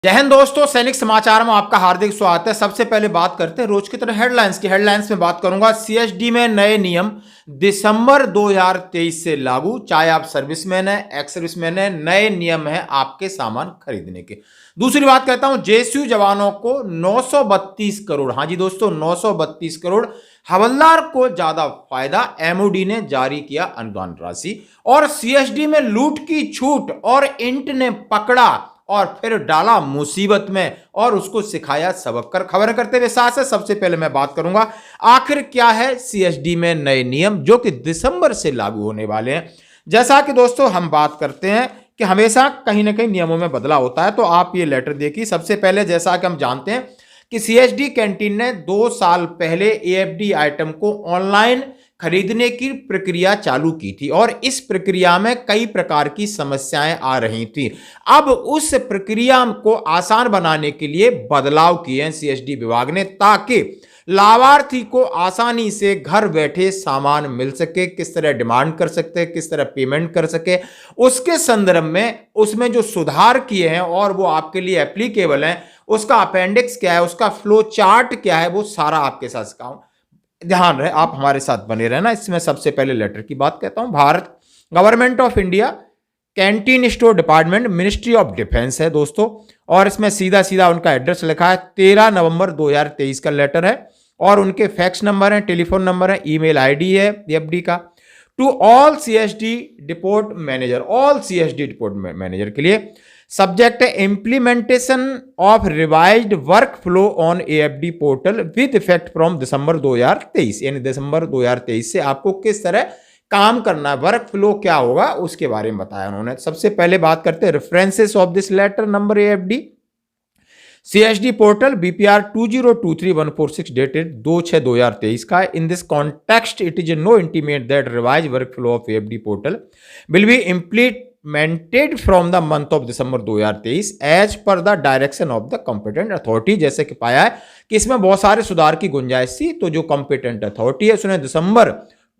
जय हिंद दोस्तों, सैनिक समाचार में आपका हार्दिक स्वागत है। सबसे पहले बात करते हैं रोज की तरह हेडलाइंस की। हेडलाइंस में बात करूंगा सीएसडी में नए नियम दिसंबर 2023 से लागू। चाहे आप सर्विसमैन है, एक्स सर्विसमैन है, नए नियम है आपके सामान खरीदने के। दूसरी बात कहता हूं, जेएसयू जवानों को 932 करोड़, हाँ जी दोस्तों 932 करोड़, हवलदार को ज्यादा फायदा, एमओडी ने जारी किया अनुदान राशि। और सीएसडी में लूट की छूट और इंट ने पकड़ा और फिर डाला मुसीबत में और उसको सिखाया सबक कर। खबर करते हुए साथ है, सबसे पहले मैं बात करूंगा आखिर क्या है सीएसडी में नए नियम जो कि दिसंबर से लागू होने वाले हैं। जैसा कि दोस्तों हम बात करते हैं कि हमेशा कहीं ना कहीं नियमों में बदलाव होता है, तो आप ये लेटर देखिए। सबसे पहले जैसा कि हम जानते हैं कि सीएसडी कैंटीन ने 2 साल पहले एएफडी आइटम को ऑनलाइन खरीदने की प्रक्रिया चालू की थी और इस प्रक्रिया में कई प्रकार की समस्याएं आ रही थी। अब उस प्रक्रिया को आसान बनाने के लिए बदलाव किए हैं सीएसडी विभाग ने, ताकि लाभार्थी को आसानी से घर बैठे सामान मिल सके। किस तरह डिमांड कर सकते हैं, किस तरह पेमेंट कर सके, उसके संदर्भ में उसमें जो सुधार किए हैं और वो आपके लिए एप्लीकेबल हैं, उसका अपेंडिक्स क्या है, उसका फ्लो चार्ट क्या है, वो सारा आपके साथ सिखाऊं। ध्यान रहे, आप हमारे साथ बने रहना। इसमें सबसे पहले लेटर की बात कहता हूं। Bharat government of India canteen store department, ministry of defence है दोस्तों, और इसमें सीधा सीधा उनका एड्रेस लिखा है। 13 नवंबर 2023 का लेटर है और उनके फैक्स नंबर है, टेलीफोन नंबर है, ईमेल आईडी है एफडी का। To all CSD depot manager, all CSD depot manager के लिए सब्जेक्ट है implementation of revised work flow on AFD portal with effect from December 2023, यानी दिसंबर 2023 से आपको किस तरह काम करना है, वर्क फ्लो क्या होगा उसके बारे में बताया उन्होंने। सबसे पहले बात करते हैं references of this letter number AFD CSD portal BPR 2023146 dated 2/6/2023 का। In this context it is no intimate that revise work flow of AFD portal will be implemented from the month of December 2023 as per the direction of the competent authority। जैसे कि पाया है कि इसमें बहुत सारे सुधार की गुंजाइश थी, तो जो competent authority है उसने दिसंबर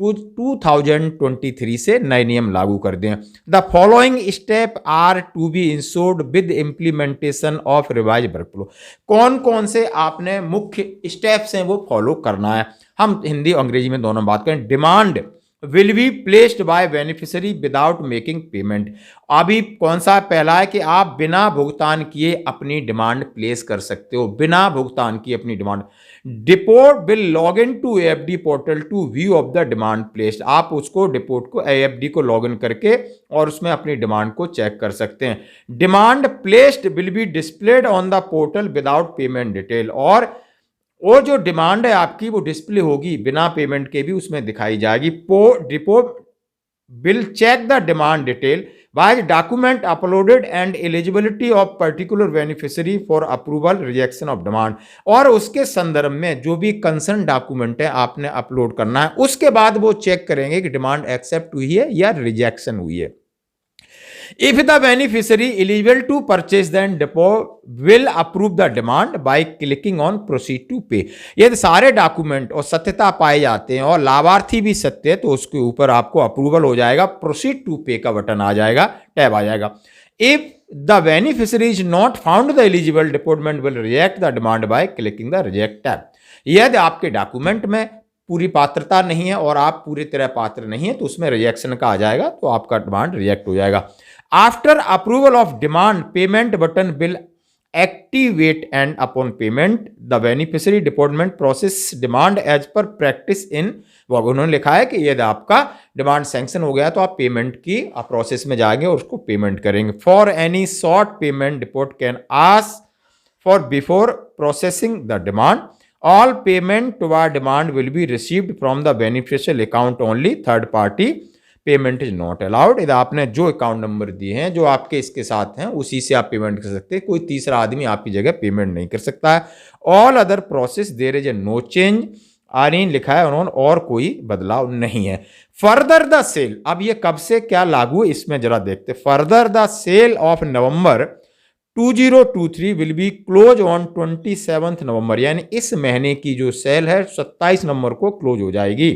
2023 से नए नियम लागू कर दिए। The following step are to be ensured with implementation of revise work flow. कौन कौन से आपने मुख्य स्टेप्स हैं वो फॉलो करना है। हम हिंदी और अंग्रेजी में दोनों बात करें। Demand will be placed bye beneficiary without making payment. अभी कौन सा पहला है कि आप बिना भुगतान किए अपनी डिमांड प्लेस कर सकते हो, बिना भुगतान किए अपनी demand. Depot will log in to AFD portal to view of the demand placed. आप उसको डिपोर्ट को एएफडी को लॉग इन करके और उसमें अपनी डिमांड को चेक कर सकते हैं। Demand placed will be displayed on the portal without payment detail. और वो जो डिमांड है आपकी वो डिस्प्ले होगी, बिना पेमेंट के भी उसमें दिखाई जाएगी। Depot will check the demand detail by document uploaded and eligibility of particular beneficiary for approval rejection of demand. और उसके संदर्भ में जो भी कंसर्न डॉक्यूमेंट है आपने अपलोड करना है, उसके बाद वो चेक करेंगे कि डिमांड एक्सेप्ट हुई है या रिजेक्शन हुई है। If the beneficiary eligible to purchase then depot will approve the demand by clicking on proceed to pay। यदि सारे डॉक्यूमेंट और सत्यता पाए जाते हैं और लाभार्थी भी सत्य है तो उसके ऊपर आपको अप्रूवल हो जाएगा, प्रोसीड टू पे का बटन आ जाएगा, टैब आ जाएगा। If the beneficiary is not found the eligible, department will reject the demand by clicking the reject tab। यदि आपके डॉक्यूमेंट में पूरी पात्रता नहीं है और आप पूरी तरह पात्र नहीं है तो उसमें रिजेक्शन का आ जाएगा, तो आपका डिमांड रिजेक्ट हो जाएगा। After approval of demand payment button will activate and upon payment the beneficiary department process demand as per practice in. उन्होंने लिखा है कि यदि आपका डिमांड सैंक्शन हो गया तो आप पेमेंट की प्रोसेस में जाएंगे और उसको पेमेंट करेंगे। For any short payment deport can ask for before processing the demand. All payment toward demand will be received from the beneficial account only, third party payment is not allowed। यदि आपने जो account number दिए हैं जो आपके इसके साथ हैं उसी से आप पेमेंट कर सकते हैं, कोई तीसरा आदमी आपकी जगह पेमेंट नहीं कर सकता है। All other process there is a no change, आरीन लिखा है उन्होंने, और कोई बदलाव नहीं है। फर्दर द सेल, अब ये कब से क्या लागू है इसमें जरा देखते। Further the sale of November 2023 will be close on 27 November, यानी इस महीने की जो सेल है 27 नवंबर को क्लोज हो जाएगी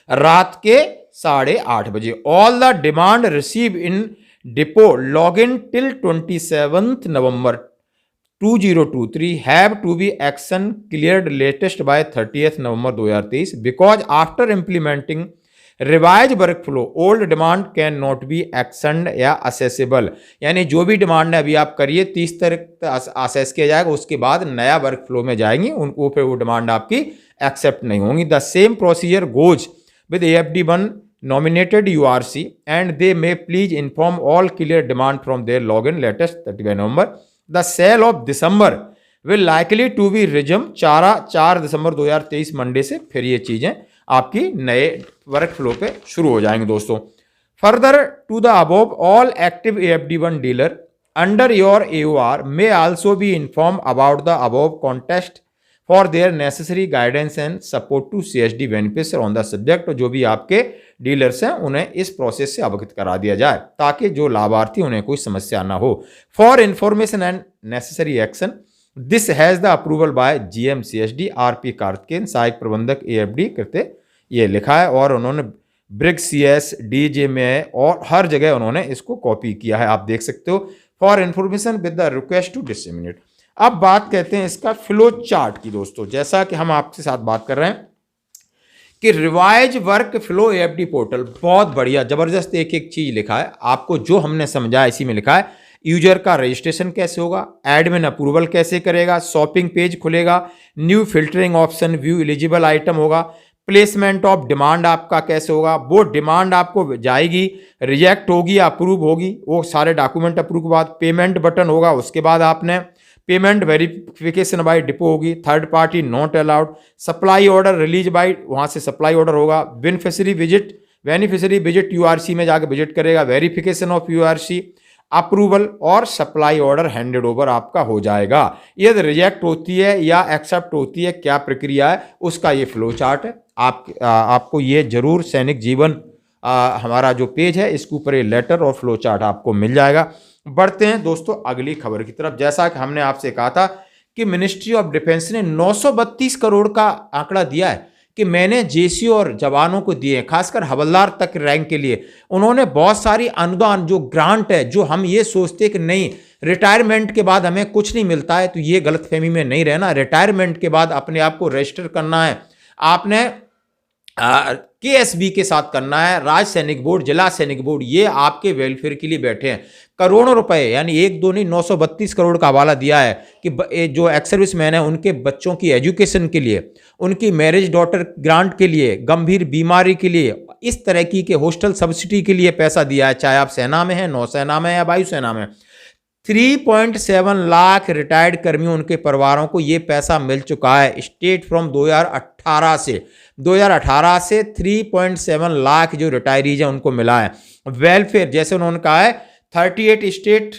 रात के 8:30 बजे। All the demand receive in depot log in till 27 November 2023 have to be action cleared latest by 30th November 2023 because after implementing revise work flow old demand can not be actioned या assessable, यानी जो भी demand है अभी आप करिए 30 तारीख तक असेस किया जाएगा, उसके बाद नया वर्क फ्लो में जाएंगी, उनको फिर वो डिमांड आपकी एक्सेप्ट नहीं होंगी। The same procedure goes with AFD1 nominated URC and they may please inform all clear demand from their login latest 31 November. The sale of December will likely to be resumed 4 December 2023 Monday से फिर ये चीज़ें आपकी नए work flow पे शुरू हो जाएंगे दोस्तों। Further to the above all active AFD1 dealer under your AOR may also be informed about the above contest for their necessary guidance and support to CSD beneficiary on the subject. जो भी आपके dealers हैं उन्हें इस process से अवगत करा दिया जाए ताकि जो लाभार्थी उन्हें कोई समस्या ना हो। For information and necessary action this has the approval bye GM CSD RP Karthikeyan, सहायक प्रबंधक AFD करते ये लिखा है, और उन्होंने ब्रिग CS DJ में और हर जगह उन्होंने इसको कॉपी किया है, आप देख सकते हो। For information with the request to disseminate. अब बात कहते हैं इसका फ्लो चार्ट की दोस्तों, जैसा कि हम आपके साथ बात कर रहे हैं कि revise work flow AFD portal बहुत बढ़िया जबरदस्त एक एक चीज लिखा है आपको, जो हमने समझा इसी में लिखा है। यूजर का रजिस्ट्रेशन कैसे होगा, एडमिन अप्रूवल कैसे करेगा, शॉपिंग पेज खुलेगा, new filtering option, view eligible item होगा, प्लेसमेंट ऑफ डिमांड आपका कैसे होगा, वो डिमांड आपको जाएगी, रिजेक्ट होगी या अप्रूव होगी, वो सारे डॉक्यूमेंट अप्रूव के बाद पेमेंट बटन होगा, उसके बाद आपने पेमेंट वेरिफिकेशन बाय डिपो होगी, third party not allowed, supply order release by, वहाँ से सप्लाई ऑर्डर होगा, बेनिफिशियरी विजिट URC में जाके विजिट करेगा, वेरिफिकेशन ऑफ URC, अप्रूवल और सप्लाई ऑर्डर हैंडेड ओवर आपका हो जाएगा। यदि रिजेक्ट होती है या एक्सेप्ट होती है, क्या प्रक्रिया है, उसका ये फ्लो चार्ट है। आपको ये जरूर सैनिक जीवन हमारा जो पेज है इसके ऊपर ये लेटर और फ्लो चार्ट आपको मिल जाएगा। बढ़ते हैं दोस्तों अगली खबर की तरफ। जैसा कि हमने आपसे कहा था कि मिनिस्ट्री ऑफ डिफेंस ने 932 करोड़ का आंकड़ा दिया है कि मैंने JC और जवानों को दिए, खासकर हवलदार तक रैंक के लिए। उन्होंने बहुत सारी अनुदान जो ग्रांट है, जो हम ये सोचते कि नहीं रिटायरमेंट के बाद हमें कुछ नहीं मिलता है, तो ये गलतफहमी में नहीं रहना। रिटायरमेंट के बाद अपने आप को रजिस्टर करना है, आपने KSB के साथ करना है। राज्य सैनिक बोर्ड, जिला सैनिक बोर्ड, ये आपके वेलफेयर के लिए बैठे हैं। करोड़ों रुपए, यानी एक दो नहीं 932 करोड़ का हवाला दिया है कि जो एक्स सर्विस मैन है उनके बच्चों की एजुकेशन के लिए, उनकी मैरिज डॉटर ग्रांट के लिए, गंभीर बीमारी के लिए, इस तरह की हॉस्टल सब्सिडी के लिए पैसा दिया है, चाहे आप सेना में हैं, नौसेना में या वायुसेना में। 3.7 लाख रिटायर्ड कर्मियों, उनके परिवारों को ये पैसा मिल चुका है स्टेट फ्रॉम 2018 से 3.7 लाख जो रिटायरीज हैं उनको मिला है। वेलफेयर, जैसे उन्होंने कहा है 38 स्टेट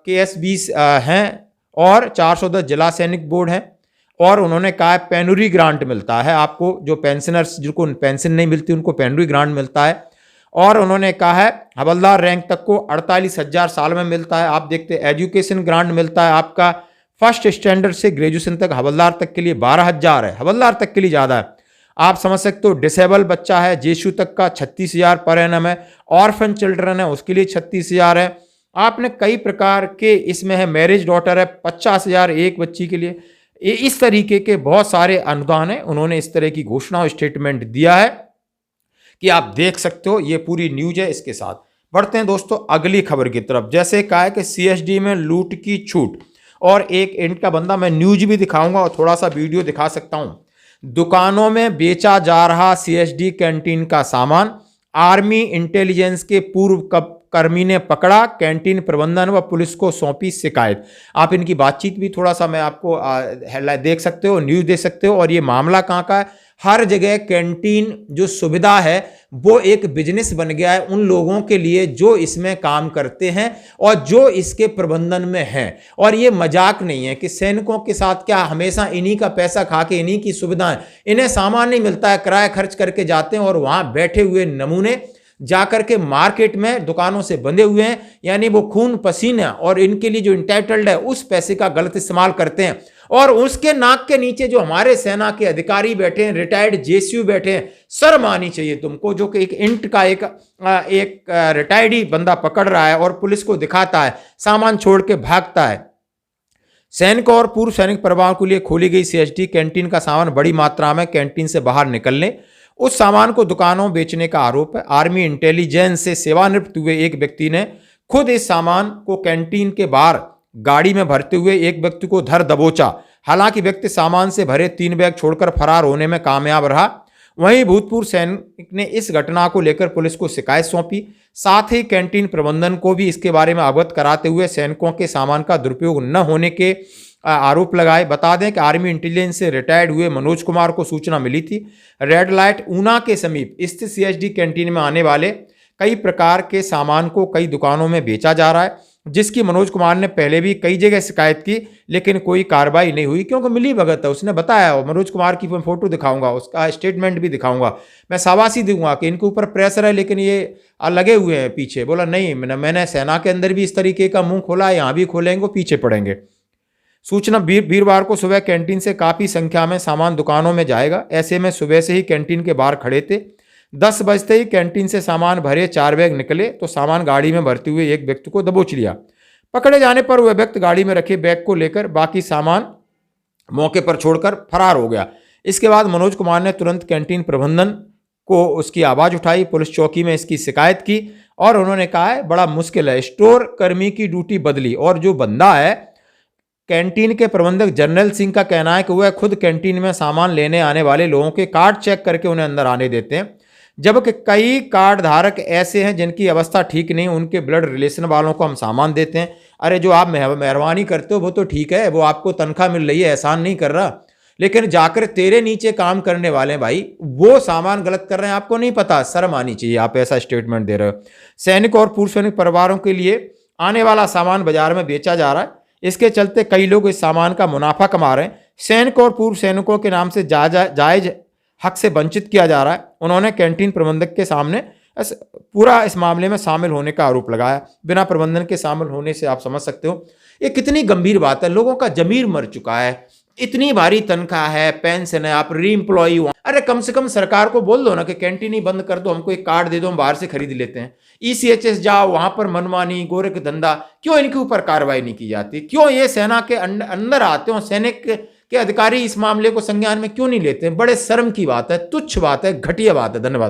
KSB हैं और 410 जिला सैनिक बोर्ड हैं, और उन्होंने कहा है पेनुरी ग्रांट मिलता है आपको, जो पेंशनर्स जिनको पेंशन नहीं मिलती उनको पेनुरी ग्रांट मिलता है। और उन्होंने कहा है हवलदार रैंक तक को 48,000 साल में मिलता है। आप देखते हैं एजुकेशन ग्रांट मिलता है आपका फर्स्ट स्टैंडर्ड से ग्रेजुएशन तक, हवलदार तक के लिए 12,000 है, हवलदार तक के लिए ज़्यादा है। आप समझ सकते हो डिसेबल बच्चा है JSU तक का 36,000 पर एनम है, ऑर्फन चिल्ड्रन है उसके लिए 36,000 है। आपने कई प्रकार के इसमें है, मैरिज डॉटर है 50,000 एक बच्ची के लिए। इस तरीके के बहुत सारे अनुदान है, उन्होंने इस तरह की घोषणा और स्टेटमेंट दिया है कि आप देख सकते हो। ये पूरी न्यूज है। इसके साथ बढ़ते हैं दोस्तों अगली खबर की तरफ। जैसे कहा है कि CSD में लूट की छूट, और एक एंड का बंदा मैं न्यूज भी दिखाऊंगा और थोड़ा सा वीडियो दिखा सकता हूं। दुकानों में बेचा जा रहा CSD कैंटीन का सामान, आर्मी इंटेलिजेंस के पूर्व कर्मी ने पकड़ा, कैंटीन प्रबंधन व पुलिस को सौंपी शिकायत। आप इनकी बातचीत भी थोड़ा सा मैं आपको हेडलाइन देख सकते हो, न्यूज देख सकते हो। और ये मामला कहाँ का है, हर जगह कैंटीन जो सुविधा है वो एक बिजनेस बन गया है उन लोगों के लिए जो इसमें काम करते हैं और जो इसके प्रबंधन में हैं। और ये मजाक नहीं है कि सैनिकों के साथ क्या हमेशा इन्हीं का पैसा खा के, इन्हीं की सुविधाएं, इन्हें सामान नहीं मिलता है, किराया खर्च करके जाते हैं और वहां बैठे हुए नमूने जाकर के मार्केट में दुकानों से बंधे हुए हैं, यानी वो खून पसीना और इनके लिए जो इंटाइटल्ड है उस पैसे का गलत इस्तेमाल करते हैं। और उसके नाक के नीचे जो हमारे सेना के अधिकारी बैठे हैं, रिटायर्ड जेसीयू बैठे हैं, शर्म आनी चाहिए तुमको, जो कि एक इंट का एक रिटायर्ड ही बंदा पकड़ रहा है और पुलिस को दिखाता है, सामान छोड़ के भागता है। सैनिकों और पूर्व सैनिक परिवारों के लिए खोली गई सीएचडी कैंटीन का सामान बड़ी मात्रा में कैंटीन से बाहर निकलने, उस सामान को दुकानों बेचने का आरोप है। आर्मी इंटेलिजेंस से सेवानिवृत्त हुए एक व्यक्ति ने खुद इस सामान को कैंटीन के बाहर गाड़ी में भरते हुए एक व्यक्ति को धर दबोचा। हालांकि व्यक्ति सामान से भरे 3 बैग छोड़कर फरार होने में कामयाब रहा। वहीं भूतपूर्व सैनिक ने इस घटना को लेकर पुलिस को शिकायत सौंपी। साथ ही कैंटीन प्रबंधन को भी इसके बारे में अवगत कराते हुए सैनिकों के सामान का दुरुपयोग न होने के आरोप लगाए। बता दें कि आर्मी इंटेलिजेंस से रिटायर्ड हुए मनोज कुमार को सूचना मिली थी रेड लाइट ऊना के समीप स्थित सीएचडी कैंटीन में आने वाले कई प्रकार के सामान को कई दुकानों में बेचा जा रहा है, जिसकी मनोज कुमार ने पहले भी कई जगह शिकायत की, लेकिन कोई कार्रवाई नहीं हुई क्योंकि मिली भगत है। उसने बताया, मनोज कुमार की मैं फोटो दिखाऊंगा, उसका स्टेटमेंट भी दिखाऊंगा, मैं शाबाशी दूंगा कि इनके ऊपर प्रेशर है लेकिन ये लगे हुए हैं पीछे। बोला नहीं, मैंने सेना के अंदर भी इस तरीके का मुंह खोला है, यहाँ भी खोलेंगे, पीछे पड़ेंगे। सूचना वीरवार को सुबह कैंटीन से काफ़ी संख्या में सामान दुकानों में जाएगा। ऐसे में सुबह से ही कैंटीन के बाहर खड़े थे। 10 बजते ही कैंटीन से सामान भरे 4 बैग निकले तो सामान गाड़ी में भरते हुए एक व्यक्ति को दबोच लिया। पकड़े जाने पर वह व्यक्ति गाड़ी में रखे बैग को लेकर बाकी सामान मौके पर छोड़कर फरार हो गया। इसके बाद मनोज कुमार ने तुरंत कैंटीन प्रबंधन को उसकी आवाज़ उठाई, पुलिस चौकी में इसकी शिकायत की और उन्होंने कहा है बड़ा मुश्किल है। स्टोर कर्मी की ड्यूटी बदली और जो बंदा है कैंटीन के प्रबंधक जनरल सिंह का कहना है कि वह खुद कैंटीन में सामान लेने आने वाले लोगों के कार्ड चेक करके उन्हें अंदर आने देते हैं, जबकि कई कार्ड धारक ऐसे हैं जिनकी अवस्था ठीक नहीं, उनके ब्लड रिलेशन वालों को हम सामान देते हैं। अरे जो आप मेहरबानी करते हो वो तो ठीक है, वो आपको तनख्वाह मिल रही है, एहसान नहीं कर रहा, लेकिन जाकर तेरे नीचे काम करने वाले भाई वो सामान गलत कर रहे हैं, आपको नहीं पता, शर्म आनी चाहिए, आप ऐसा स्टेटमेंट दे रहे हो। सैनिक और पूर्व सैनिक परिवारों के लिए आने वाला सामान बाजार में बेचा जा रहा है, इसके चलते कई लोग इस सामान का मुनाफा कमा रहे हैं। सैनिक और पूर्व सैनिकों के नाम से जायज हक से वंचित किया जा रहा है। उन्होंने कैंटीन प्रबंधक के सामने पूरा इस मामले में शामिल होने का आरोप लगाया। बिना प्रबंधन के शामिल होने से आप समझ सकते हो ये कितनी गंभीर बात है। लोगों का जमीर मर चुका है, इतनी भारी तनख्वाह है, पेंशन है, आप री एम्प्लॉय हो, अरे कम से कम सरकार को बोल दो ना कि कैंटीन ही बंद कर दो, हमको एक कार्ड दे दो, हम बाहर से खरीद लेते हैं। ईसीएचएस जाओ, वहां पर मनमानी गोरख धंधा, क्यों इनके ऊपर कार्रवाई नहीं की जाती? क्यों ये सेना के अंदर आते हो, सैनिक के अधिकारी इस मामले को संज्ञान में क्यों नहीं लेते हैं? बड़े शर्म की बात है, तुच्छ बात है, घटिया बात है। धन्यवाद।